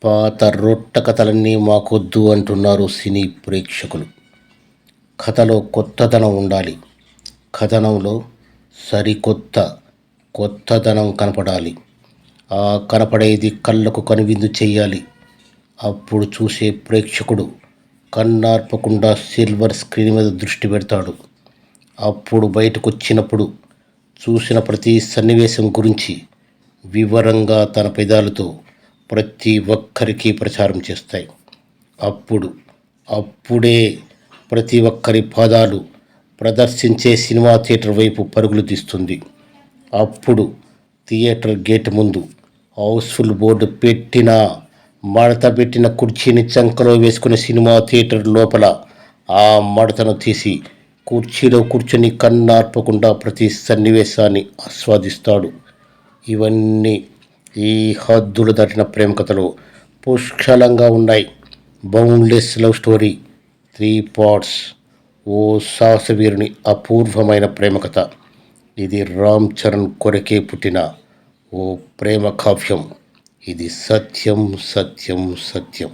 పాత రొట్ట కథలన్నీ మాకొద్దు అంటున్నారు సినీ ప్రేక్షకులు. కథలో కొత్తదనం ఉండాలి. కథనంలో సరికొత్త కొత్తదనం కనపడాలి. ఆ కనపడేది కళ్ళకు కనువిందు చెయ్యాలి. అప్పుడు చూసే ప్రేక్షకుడు కన్నార్పకుండా సిల్వర్ స్క్రీన్ మీద దృష్టి పెడతాడు. అప్పుడు బయటకొచ్చినప్పుడు చూసిన ప్రతి సన్నివేశం గురించి వివరంగా తన పెదాలతో ప్రతి ఒక్కరికి ప్రచారం చేస్తాయి. అప్పుడే ప్రతి ఒక్కరి పాదాలు ప్రదర్శించే సినిమా థియేటర్ వైపు పరుగులు తీస్తుంది. అప్పుడు థియేటర్ గేట్ ముందు హౌస్ఫుల్ బోర్డు పెట్టినా, మడత పెట్టిన కుర్చీని చంకలో వేసుకుని సినిమా థియేటర్ లోపల ఆ మడతను తీసి కుర్చీలో కూర్చొని కన్నార్పకుండా ప్రతి సన్నివేశాన్ని ఆస్వాదిస్తాడు. ఇవన్నీ ఈ హద్దులు దాటిన ప్రేమ కథలో పుష్కలంగా ఉన్నాయి. Boundless love story 3 parts. ఓ సాహసవీరుని అపూర్వమైన ప్రేమ కథ. ఇది రామ్ చరణ్ కొరకే పుట్టిన ఓ ప్రేమ కావ్యం. ఇది సత్యం సత్యం సత్యం.